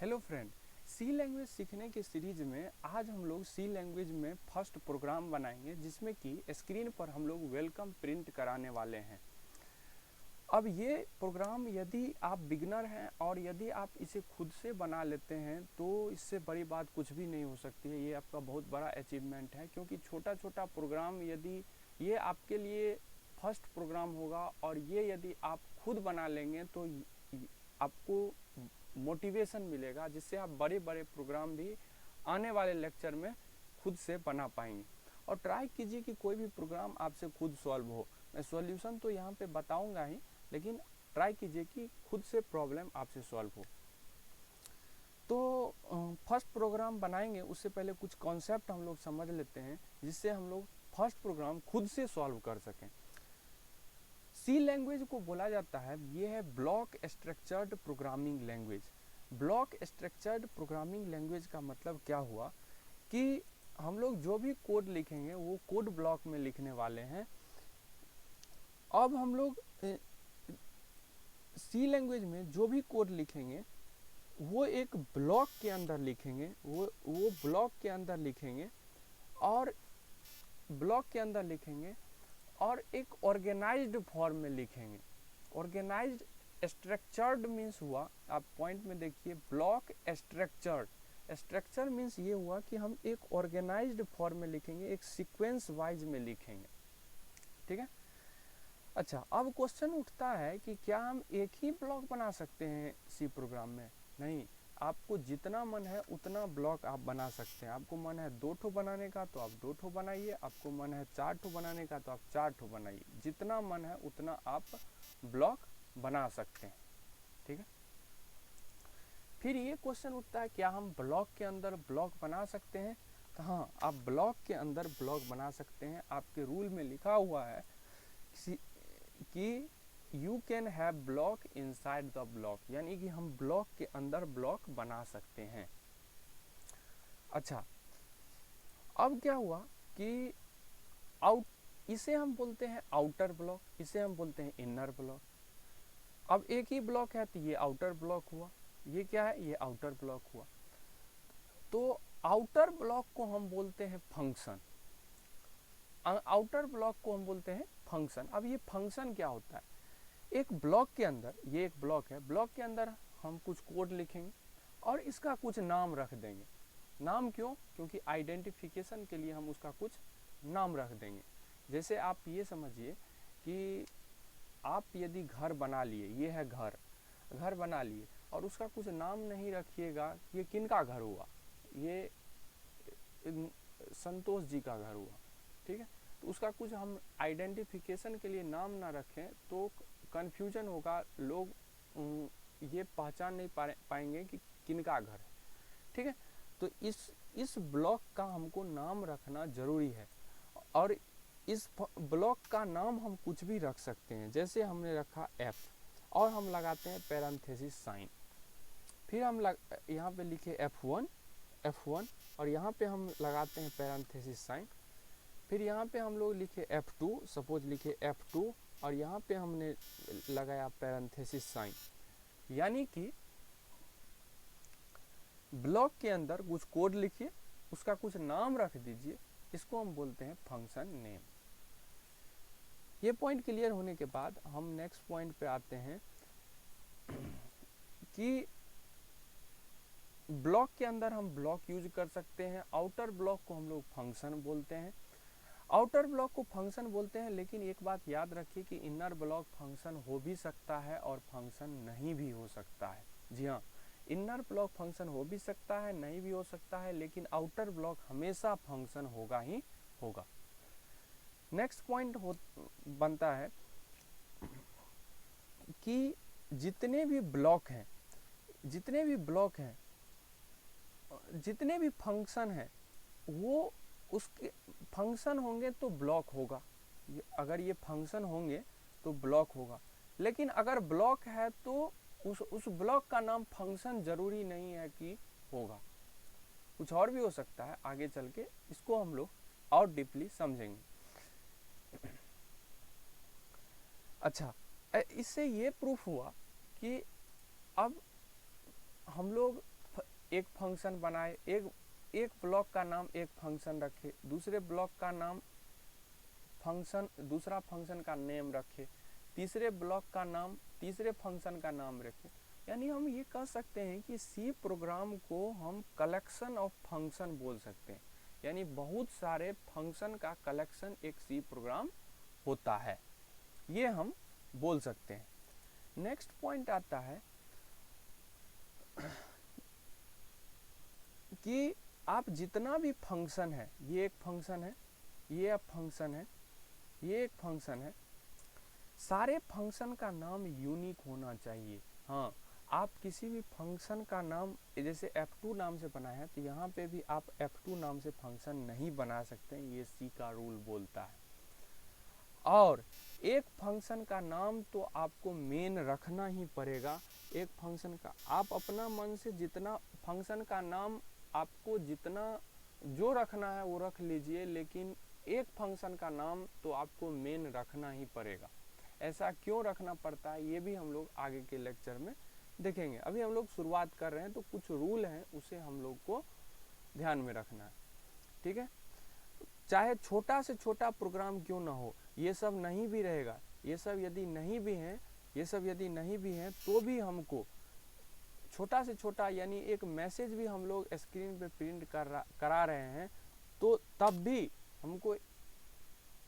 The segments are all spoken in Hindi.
हेलो फ्रेंड, सी लैंग्वेज सीखने की सीरीज में आज हम लोग सी लैंग्वेज में फर्स्ट प्रोग्राम बनाएंगे जिसमें कि स्क्रीन पर हम लोग वेलकम प्रिंट कराने वाले हैं। अब ये प्रोग्राम यदि आप बिगनर हैं और यदि आप इसे खुद से बना लेते हैं तो इससे बड़ी बात कुछ भी नहीं हो सकती है। ये आपका बहुत बड़ा अचीवमेंट है, क्योंकि छोटा छोटा प्रोग्राम यदि ये आपके लिए फर्स्ट प्रोग्राम होगा और ये यदि आप खुद बना लेंगे तो आपको मोटिवेशन मिलेगा, जिससे आप बड़े बड़े प्रोग्राम भी आने वाले लेक्चर में खुद से बना पाएंगे। और ट्राई कीजिए कि कोई भी प्रोग्राम आपसे खुद सॉल्व हो। मैं सॉल्यूशन तो यहाँ पे बताऊंगा ही, लेकिन ट्राई कीजिए कि खुद से प्रॉब्लम आपसे सॉल्व हो। तो फर्स्ट प्रोग्राम बनाएंगे उससे पहले कुछ कॉन्सेप्ट हम लोग समझ लेते हैं, जिससे हम लोग फर्स्ट प्रोग्राम खुद से सॉल्व कर सकें। सी लैंग्वेज को बोला जाता है, ये है block structured programming language. Block structured programming language का मतलब क्या हुआ कि हम लोग जो भी कोड लिखेंगे वो कोड ब्लॉक में लिखने वाले हैं। अब हम लोग सी लैंग्वेज में जो भी कोड लिखेंगे वो एक ब्लॉक के अंदर लिखेंगे, वो ब्लॉक के अंदर लिखेंगे और ब्लॉक के अंदर लिखेंगे और एक ऑर्गेनाइज्ड फॉर्म में लिखेंगे। ऑर्गेनाइज्ड स्ट्रक्चर्ड मीन्स हुआ, आप पॉइंट में देखिए, ब्लॉक स्ट्रक्चर्ड। स्ट्रक्चर मीन्स ये हुआ कि हम एक ऑर्गेनाइज्ड फॉर्म में लिखेंगे, एक सीक्वेंस वाइज में लिखेंगे। ठीक है। अच्छा, अब क्वेश्चन उठता है कि क्या हम एक ही ब्लॉक बना सकते हैं सी प्रोग्राम में? नहीं, आपको जितना मन है उतना ब्लॉक आप बना सकते हैं। आपको मन है 2 ठो बनाने का तो आप 2 ठो बनाइए, आपको मन है 4 ठो बनाने का तो आप 4 ठो बनाइए। जितना मन है उतना आप ब्लॉक बना सकते हैं। ठीक है। फिर ये क्वेश्चन उठता है, क्या हम ब्लॉक के अंदर ब्लॉक बना सकते हैं? तो हाँ, आप ब्लॉक के अंदर ब्लॉक बना सकते हैं। आपके रूल में लिखा हुआ है कि you can have block inside the block, यानी कि हम ब्लॉक के अंदर ब्लॉक बना सकते हैं। अच्छा, अब क्या हुआ कि इसे हम बोलते हैं आउटर ब्लॉक, इसे हम बोलते हैं इनर ब्लॉक। अब एक ही ब्लॉक है तो ये आउटर ब्लॉक हुआ, ये क्या है, ये आउटर ब्लॉक हुआ। तो आउटर ब्लॉक को हम बोलते हैं फंक्शन। आउटर ब्लॉक को हम बोलते हैं फंक्शन। अब ये फंक्शन क्या होता है? एक ब्लॉक के अंदर, ये एक ब्लॉक है, ब्लॉक के अंदर हम कुछ कोड लिखेंगे और इसका कुछ नाम रख देंगे। नाम क्यों? क्योंकि आइडेंटिफिकेशन के लिए हम उसका कुछ नाम रख देंगे। जैसे आप ये समझिए कि आप यदि घर बना लिए, ये है घर बना लिए और उसका कुछ नाम नहीं रखिएगा, ये किनका घर हुआ, ये संतोष जी का घर हुआ। ठीक है। तो उसका कुछ हम आइडेंटिफिकेशन के लिए नाम ना रखें तो कन्फ्यूजन होगा, लोग ये पहचान नहीं पाएंगे कि किनका घर है। ठीक है। तो इस ब्लॉक का हमको नाम रखना जरूरी है और इस ब्लॉक का नाम हम कुछ भी रख सकते हैं। जैसे हमने रखा f और हम लगाते हैं पैरेंथेसिस साइन, फिर हम यहाँ पे लिखे f1 और यहाँ पे हम लगाते हैं पैरेंथेसिस साइन, फिर यहाँ पे हम लोग लिखे f2, सपोज लिखे f2 और यहाँ पे हमने लगाया पैरेंथेसिस साइन। यानी कि ब्लॉक के अंदर कुछ कोड लिखिए, उसका कुछ नाम रख दीजिए, इसको हम बोलते हैं फंक्शन नेम। ये पॉइंट क्लियर होने के बाद हम नेक्स्ट पॉइंट पे आते हैं कि ब्लॉक के अंदर हम ब्लॉक यूज कर सकते हैं। आउटर ब्लॉक को हम लोग फंक्शन बोलते हैं, आउटर ब्लॉक को फंक्शन बोलते हैं। लेकिन एक बात याद रखिए कि इनर ब्लॉक फंक्शन हो भी सकता है और फंक्शन नहीं भी हो सकता है। जी हाँ, इनर ब्लॉक फंक्शन हो भी सकता है, नहीं भी हो सकता है, लेकिन आउटर ब्लॉक हमेशा फंक्शन होगा ही होगा। नेक्स्ट पॉइंट बनता है कि जितने भी ब्लॉक हैं, जितने भी फंक्शन हैं, वो उसके फंक्शन होंगे तो ब्लॉक होगा। अगर ये फंक्शन होंगे तो ब्लॉक होगा, लेकिन अगर ब्लॉक है तो उस ब्लॉक का नाम फंक्शन जरूरी नहीं है कि होगा, कुछ और भी हो सकता है। आगे चल के इसको हम लोग और डीपली समझेंगे। अच्छा, इससे ये प्रूफ हुआ कि अब हम लोग एक फंक्शन बनाए, एक ब्लॉक का नाम एक फंक्शन रखे, दूसरे ब्लॉक का नाम फंक्शन, दूसरा फंक्शन का नेम रखे, तीसरे ब्लॉक का नाम तीसरे फंक्शन का नाम रखे। यानी हम ये कह सकते हैं कि सी प्रोग्राम को हम कलेक्शन ऑफ फंक्शन बोल सकते हैं, यानी बहुत सारे फंक्शन का कलेक्शन एक सी प्रोग्राम होता है, ये हम बोल सकते हैं। नेक्स्ट पॉइंट आता है कि आप जितना भी फंक्शन है, ये एक फंक्शन है, ये एक फंक्शन है, ये एक फंक्शन है, सारे फंक्शन का नाम यूनिक होना चाहिए। हाँ, आप किसी भी फंक्शन का नाम जैसे f2 नाम से बनाया है, तो यहाँ पे भी आप f2 नाम से फंक्शन नहीं बना सकते, ये सी का रूल बोलता है। और एक फंक्शन का नाम तो आपको मेन रखना ही पड़ेगा। एक फंक्शन का आप अपना मन से जितना फंक्शन का नाम आपको जितना जो रखना है वो रख लीजिए, लेकिन एक फंक्शन का नाम तो आपको मेन रखना ही पड़ेगा। ऐसा क्यों रखना पड़ता है ये भी हम लोग आगे के लेक्चर में देखेंगे। अभी हम लोग शुरुआत कर रहे हैं, तो कुछ रूल हैं उसे हम लोग को ध्यान में रखना है, ठीक है। चाहे छोटा से छोटा प्रोग्राम क्यों ना हो, ये सब नहीं भी रहेगा, ये सब यदि नहीं भी हैं, ये सब यदि नहीं भी हैं तो भी हमको छोटा से छोटा यानी एक मैसेज भी हम लोग स्क्रीन पे प्रिंट करा रहे हैं, तो तब भी हमको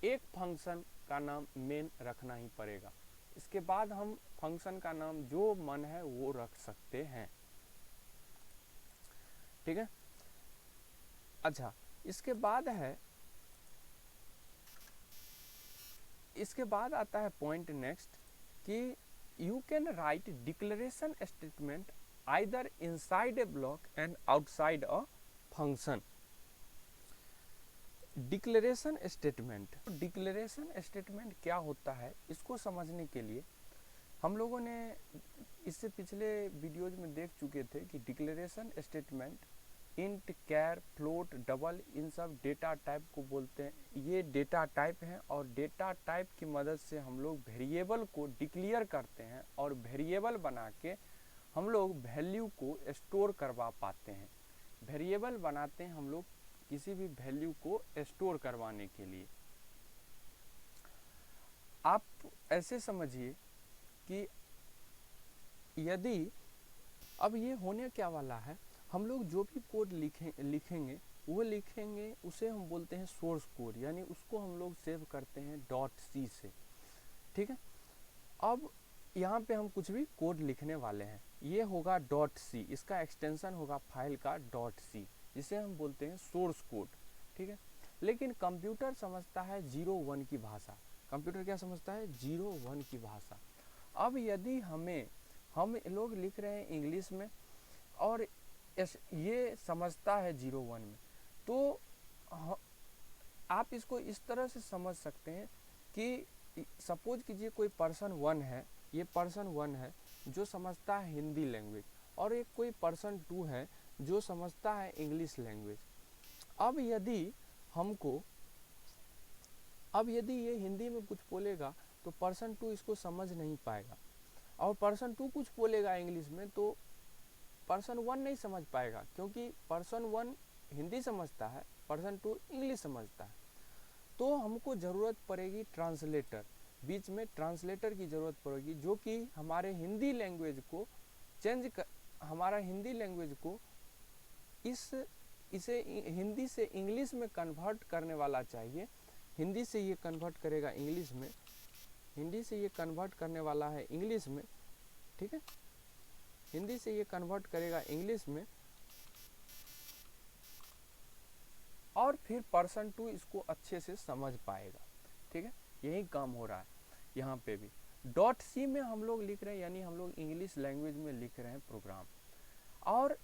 एक फंक्शन का नाम मेन रखना ही पड़ेगा। इसके बाद हम फंक्शन का नाम जो मन है वो रख सकते हैं, ठीक है। अच्छा, इसके बाद आता है पॉइंट नेक्स्ट कि you can write declaration statement either inside a block and outside a function. Declaration statement, declaration statement क्या होता है इसको समझने के लिए हम लोगों ने इससे पिछले वीडियोज में देख चुके थे कि डिक्लेरेशन स्टेटमेंट इंट, कैर, फ्लोट, डबल, इन सब डेटा टाइप को बोलते हैं। ये डेटा टाइप हैं और डेटा टाइप की मदद से हम लोग वेरिएबल को डिक्लेयर करते हैं और वेरिएबल बना के हम लोग वैल्यू को स्टोर करवा पाते हैं। वेरिएबल बनाते हैं हम लोग किसी भी वैल्यू को स्टोर करवाने के लिए। आप ऐसे समझिए कि यदि अब ये होने क्या वाला है, हम लोग जो भी कोड लिखेंगे उसे हम बोलते हैं सोर्स कोड, यानी उसको हम लोग सेव करते हैं .c से, ठीक है। अब यहाँ पे हम कुछ भी कोड लिखने वाले हैं, ये होगा .c, इसका एक्सटेंशन होगा फाइल का .c, जिसे हम बोलते हैं सोर्स कोड, ठीक है। लेकिन कंप्यूटर समझता है 0-1 की भाषा। कंप्यूटर क्या समझता है? 0-1 की भाषा। अब यदि हम लोग लिख रहे हैं इंग्लिश में और ये समझता है 0-1 में, तो आप इसको इस तरह से समझ सकते हैं कि सपोज कीजिए कोई पर्सन 1 है, ये पर्सन 1 है जो समझता है हिंदी लैंग्वेज, और एक कोई पर्सन 2 है जो समझता है इंग्लिश लैंग्वेज। अब यदि ये हिंदी में कुछ बोलेगा तो पर्सन 2 इसको समझ नहीं पाएगा, और पर्सन 2 कुछ बोलेगा इंग्लिश में तो पर्सन 1 नहीं समझ पाएगा, क्योंकि पर्सन 1 हिंदी समझता है, पर्सन 2 इंग्लिश समझता है। तो हमको ज़रूरत पड़ेगी ट्रांसलेटर, बीच में ट्रांसलेटर की ज़रूरत पड़ेगी, जो कि हमारे हिंदी लैंग्वेज को इसे हिंदी से इंग्लिश में कन्वर्ट करने वाला चाहिए। हिंदी से ये कन्वर्ट करेगा इंग्लिश में, हिंदी से ये कन्वर्ट करने वाला है इंग्लिश में, ठीक है। हिंदी से ये कन्वर्ट करेगा इंग्लिश में, और फिर पर्सन 2 इसको अच्छे से समझ पाएगा, ठीक है। यही काम हो रहा है यहाँ पे भी। .c में हम लोग लिख रहे हैं, यानी हम लोग इंग्लिश लैंग्वेज में लिख रहे हैं प्रोग्राम, और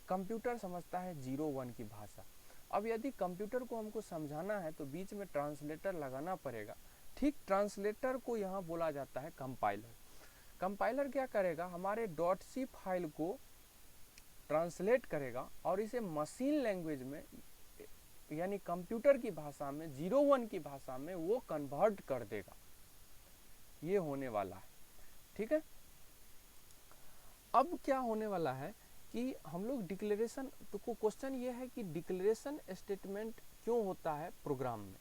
कंप्यूटर समझता है 0-1 की भाषा। अब यदि कंप्यूटर को हमको समझाना है तो बीच में ट्रांसलेटर लगाना पड़ेगा। ठीक ट्रांसलेटर को यहाँ बोला जाता है कंपाइलर। कंपाइलर क्या करेगा? हमारे .c फाइल को ट्रांसलेट करेगा और इसे मशीन लैंग्वेज में, यानी कंप्यूटर की भाषा में, 0-1 की भाषा में वो कन्वर्ट कर देगा। ये होने वाला है, ठीक है। अब क्या होने वाला है कि हम लोग डिक्लेरेशन, तो क्वेश्चन ये है कि डिक्लेरेशन स्टेटमेंट क्यों होता है प्रोग्राम में।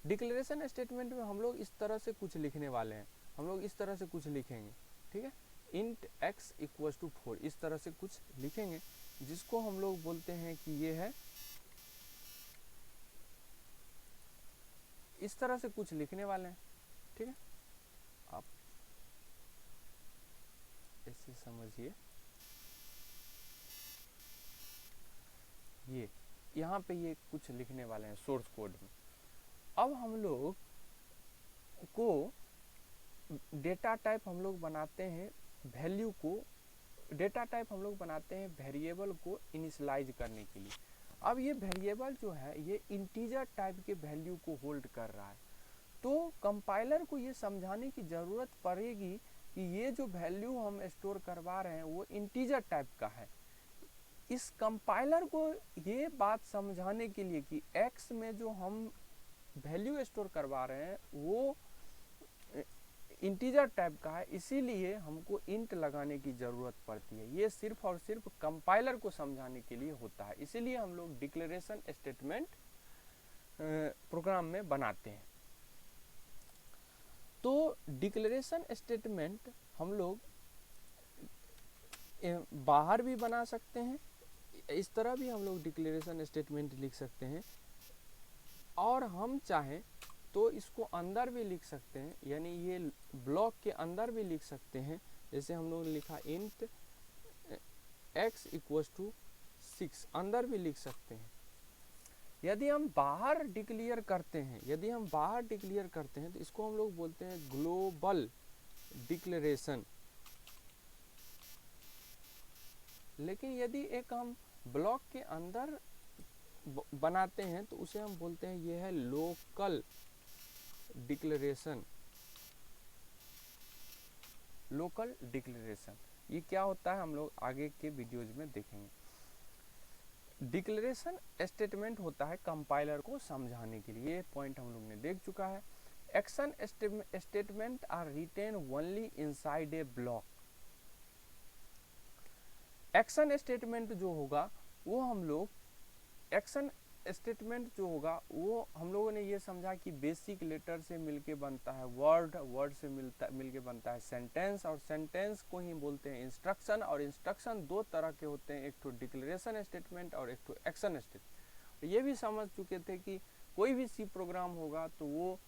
डिक्लेरेशन स्टेटमेंट में हम लोग इस तरह से कुछ लिखने वाले हैं, हम लोग इस तरह से कुछ लिखेंगे, ठीक है, इंट x इक्वल्स टू 4, इस तरह से कुछ लिखेंगे, जिसको हम लोग बोलते हैं कि ये है, इस तरह से कुछ लिखने वाले हैं, ठीक है। आप ऐसे समझिए, ये यहाँ पे ये कुछ लिखने वाले हैं सोर्स कोड में। अब हम लोग को डेटा टाइप हम लोग बनाते हैं, वैल्यू को, डेटा टाइप हम लोग बनाते हैं वेरिएबल को इनिशियलाइज करने के लिए। अब ये वेरिएबल जो है ये इंटीजर टाइप के वैल्यू को होल्ड कर रहा है, तो कंपाइलर को ये समझाने की ज़रूरत पड़ेगी कि ये जो वैल्यू हम स्टोर करवा रहे हैं वो इंटीजर टाइप का है। इस कंपाइलर को ये बात समझाने के लिए कि x में जो हम वैल्यू स्टोर करवा रहे हैं वो इंटीजर टाइप का है, इसीलिए हमको इंट लगाने की ज़रूरत पड़ती है। ये सिर्फ और सिर्फ कंपाइलर को समझाने के लिए होता है, इसीलिए हम लोग डिक्लेरेशन स्टेटमेंट प्रोग्राम में बनाते हैं। तो डिक्लेरेशन स्टेटमेंट हम लोग बाहर भी बना सकते हैं, इस तरह भी हम लोग डिक्लेरेशन स्टेटमेंट लिख सकते हैं, और हम चाहें तो इसको अंदर भी लिख सकते हैं, यानी ये ब्लॉक के अंदर भी लिख सकते हैं। जैसे हम लोग लिखा इंट x इक्वल्स टू 6, अंदर भी लिख सकते हैं। यदि हम बाहर डिक्लेयर करते हैं, यदि हम बाहर डिक्लेयर करते हैं तो इसको हम लोग बोलते हैं ग्लोबल डिक्लेरेशन। लेकिन यदि एक हम ब्लॉक के अंदर बनाते हैं तो उसे हम बोलते हैं ये है लोकल डिक्लेरेशन। लोकल डिक्लेरेशन ये क्या होता है हम लोग आगे के वीडियोज में देखेंगे। डिक्लेरेशन स्टेटमेंट होता है कंपाइलर को समझाने के लिए, ये पॉइंट हम लोग ने देख चुका है। Action statement are written only inside a block. Action statement जो होगा वो हम लोग, एक्शन स्टेटमेंट जो होगा वो हम लोगों ने ये समझा कि बेसिक लेटर से मिलके बनता है वर्ड, वर्ड से मिलके बनता है सेंटेंस, और सेंटेंस को ही बोलते हैं इंस्ट्रक्शन। और इंस्ट्रक्शन दो तरह के होते हैं, एक तो डिक्लेरेशन स्टेटमेंट और एक तो एक्शन स्टेटमेंट। ये भी समझ चुके थे कि कोई भी सी प्रोग्राम होगा तो वो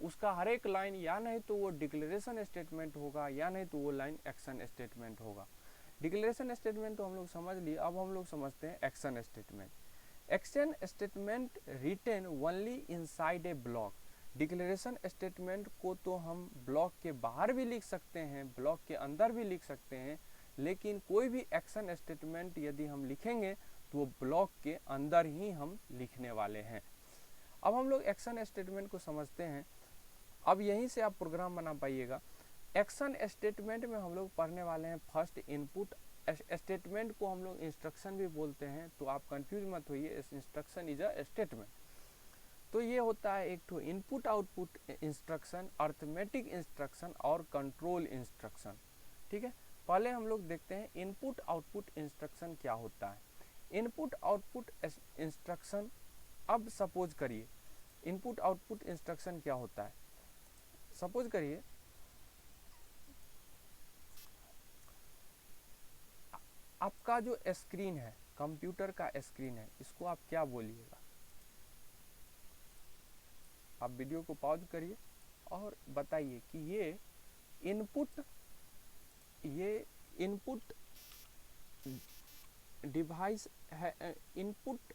उसका हर एक लाइन या नहीं तो वो डिक्लेरेशन स्टेटमेंट होगा या नहीं तो वो लाइन एक्शन स्टेटमेंट होगा। डिक्लेरेशन स्टेटमेंट तो हम लोग समझ लिए, अब हम लोग समझते हैं action statement. Action statement written only inside a block. Declaration statement को तो हम ब्लॉक के बाहर भी लिख सकते हैं, ब्लॉक के अंदर भी लिख सकते हैं, लेकिन कोई भी एक्शन स्टेटमेंट यदि हम लिखेंगे तो वो ब्लॉक के अंदर ही हम लिखने वाले हैं। अब हम लोग एक्शन स्टेटमेंट को समझते हैं, अब यहीं से आप प्रोग्राम बना पाइएगा। एक्शन स्टेटमेंट में हम लोग पढ़ने वाले हैं फर्स्ट इनपुट स्टेटमेंट को हम लोग इंस्ट्रक्शन भी बोलते हैं, तो आप कंफ्यूज मत होइए, इंस्ट्रक्शन इज अ स्टेटमेंट। तो ये होता है एक तो input output instruction, arithmetic instruction और कंट्रोल इंस्ट्रक्शन, ठीक है। पहले हम लोग देखते हैं इनपुट आउटपुट इंस्ट्रक्शन क्या होता है। इनपुट आउटपुट इंस्ट्रक्शन, अब सपोज करिए इनपुट आउटपुट इंस्ट्रक्शन क्या होता है। सपोज करिए आपका जो स्क्रीन है, कंप्यूटर का स्क्रीन है, इसको आप क्या बोलिएगा। आप वीडियो को पॉज करिए और बताइए कि ये इनपुट डिवाइस है, इनपुट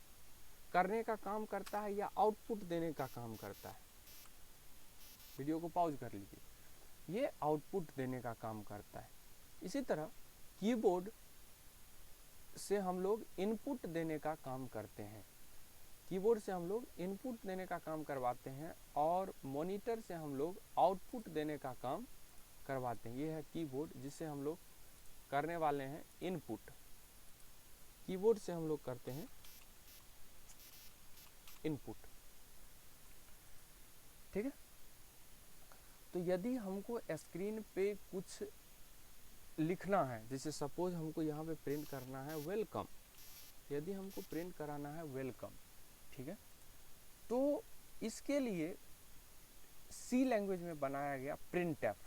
करने का काम करता है या आउटपुट देने का काम करता है। वीडियो को पॉज कर लीजिए। ये आउटपुट देने का काम करता है। इसी तरह कीबोर्ड से हम लोग इनपुट देने का काम करते हैं, कीबोर्ड से हम लोग इनपुट देने का काम करवाते हैं, और मॉनिटर से हम लोग आउटपुट देने का काम करवाते हैं। ये है कीबोर्ड जिससे हम लोग करने वाले हैं इनपुट, कीबोर्ड से हम लोग करते हैं इनपुट, ठीक है। तो यदि हमको स्क्रीन पे कुछ लिखना है, जैसे सपोज हमको यहाँ पे प्रिंट करना है वेलकम, यदि हमको प्रिंट कराना है वेलकम, ठीक है, तो इसके लिए सी लैंग्वेज में बनाया गया प्रिंटफ।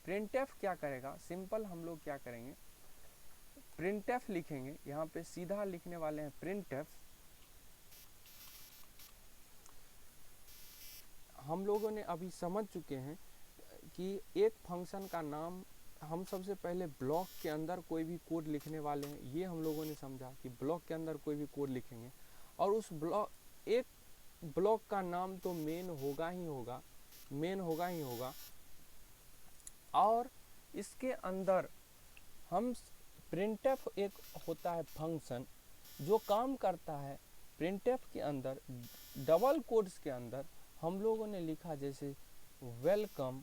प्रिंटफ क्या करेगा, सिंपल हम लोग क्या करेंगे, प्रिंटफ लिखेंगे, यहाँ पे सीधा लिखने वाले हैं प्रिंटफ। हम लोगों ने अभी समझ चुके हैं कि एक फंक्शन का नाम, हम सबसे पहले ब्लॉक के अंदर कोई भी कोड लिखने वाले हैं, ये हम लोगों ने समझा कि ब्लॉक के अंदर कोई भी कोड लिखेंगे और उस ब्लॉक, एक ब्लॉक का नाम तो मेन होगा ही होगा, मेन होगा ही होगा, और इसके अंदर हम प्रिंटफ एक होता है फंक्शन जो काम करता है। प्रिंटफ के अंदर डबल कोड्स के अंदर हम लोगों ने लिखा जैसे वेलकम,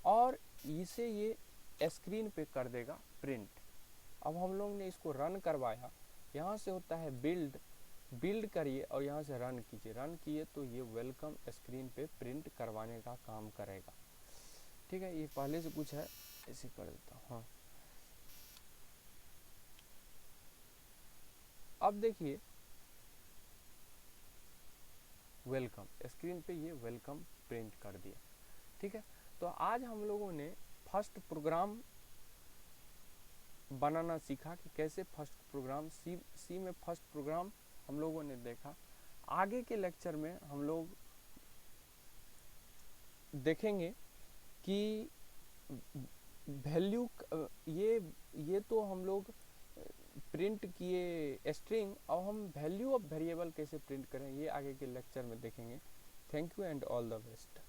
और इसे ये स्क्रीन पे कर देगा प्रिंट। अब हम लोग ने इसको रन करवाया, यहाँ से होता है बिल्ड, बिल्ड करिए और यहाँ से रन कीजिए, रन किए तो ये वेलकम स्क्रीन पे प्रिंट करवाने का काम करेगा। ठीक है, ये पहले से कुछ है, ऐसे कर देता हूँ। हाँ, अब देखिए वेलकम स्क्रीन पे ये वेलकम प्रिंट कर दिया। ठीक है, तो आज हम लोगों ने फर्स्ट प्रोग्राम बनाना सीखा कि कैसे फर्स्ट प्रोग्राम सी में फर्स्ट प्रोग्राम हम लोगों ने देखा। आगे के लेक्चर में हम लोग देखेंगे कि वैल्यू, ये तो हम लोग प्रिंट किए स्ट्रिंग, और हम वैल्यू ऑफ वेरिएबल कैसे प्रिंट करें, ये आगे के लेक्चर में देखेंगे। Thank you and all the best.